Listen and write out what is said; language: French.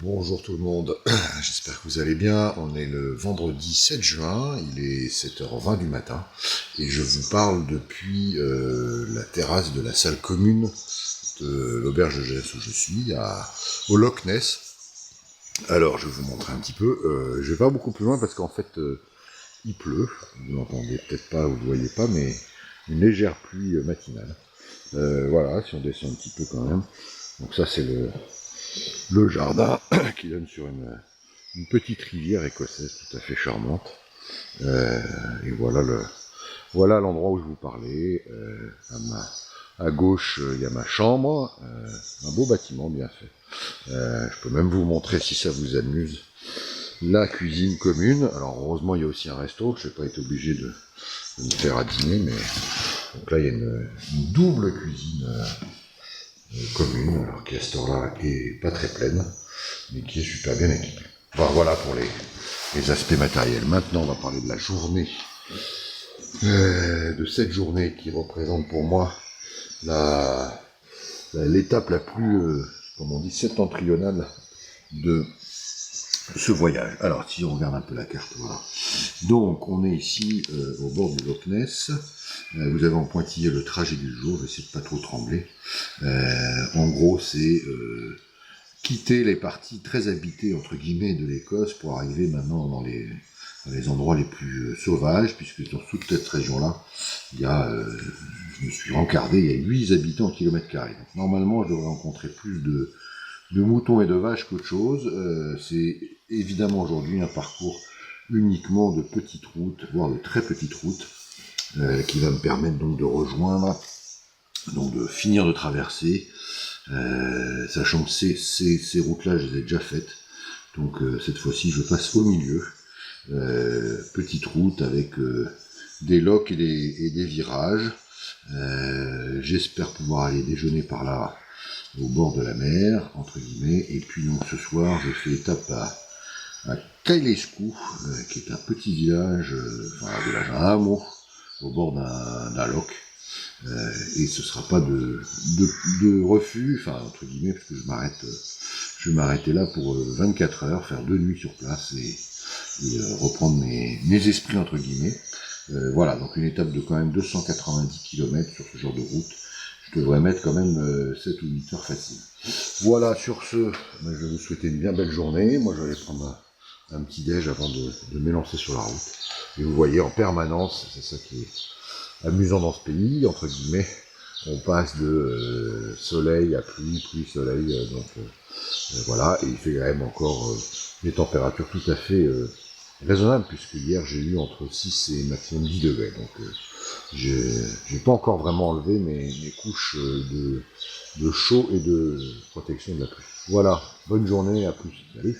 Bonjour tout le monde, j'espère que vous allez bien. On est le vendredi 7 juin, il est 7h20 du matin et je vous parle depuis la terrasse de la salle commune de l'auberge de jeunesse où je suis, au Loch Ness. Alors je vais vous montrer un petit peu, je vais pas beaucoup plus loin parce qu'en fait il pleut, vous n'entendez peut-être pas, vous ne voyez pas, mais une légère pluie matinale. Voilà, si on descend un petit peu quand même. Donc ça c'est le jardin qui donne sur une petite rivière écossaise tout à fait charmante. Et voilà l'endroit où je vous parlais. À gauche, il y a ma chambre, un beau bâtiment bien fait. Je peux même vous montrer, si ça vous amuse, la cuisine commune. Alors heureusement, il y a aussi un resto. Je n'ai pas été obligé de me faire à dîner, mais donc là, il y a une double cuisine commune, alors qui à cette heure-là est pas très pleine, mais qui est super bien équipée. Enfin, voilà pour les aspects matériels. Maintenant, on va parler de la journée, de cette journée qui représente pour moi l'étape la plus, comme on dit, septentrionale de ce voyage. Alors, si on regarde un peu la carte, voilà. Donc, on est ici au bord du Loch Ness. Vous avez en pointillé le trajet du jour, je vais essayer de pas trop trembler. En gros, c'est quitter les parties très habitées, entre guillemets, de l'Écosse pour arriver maintenant dans les endroits les plus sauvages, puisque dans toute cette région-là, il y a, je me suis rencardé, il y a 8 habitants au kilomètre carré. Donc, normalement, je devrais rencontrer plus de moutons et de vaches qu'autre chose. C'est évidemment aujourd'hui un parcours uniquement de petites routes, voire de très petites routes, qui va me permettre donc de rejoindre, donc de finir de traverser, sachant que ces routes-là, je les ai déjà faites. Donc cette fois-ci, je passe au milieu. Petite route avec des lochs et des virages. J'espère pouvoir aller déjeuner par là, au bord de la mer, entre guillemets. Et puis donc ce soir, je fais étape à Cailescu, qui est un petit village, un hameau, au bord d'un loch. Et ce sera pas de refus, enfin entre guillemets, parce que je vais m'arrêter là pour 24 heures, faire 2 nuits sur place et reprendre mes esprits entre guillemets. Voilà, donc une étape de quand même 290 km sur ce genre de route. Je devrais mettre quand même 7 ou 8 heures facile. Voilà, sur ce, je vais vous souhaiter une bien belle journée. Moi, je vais aller prendre un petit déj avant de m'élancer sur la route. Et vous voyez, en permanence, c'est ça qui est amusant dans ce pays, entre guillemets, on passe de soleil à pluie, soleil, voilà, et il fait quand même encore des températures tout à fait raisonnables, puisque hier j'ai eu entre 6 et maximum 10 degrés, donc j'ai pas encore vraiment enlevé mes couches de chaud et de protection de la pluie. Voilà, bonne journée, à plus, salut.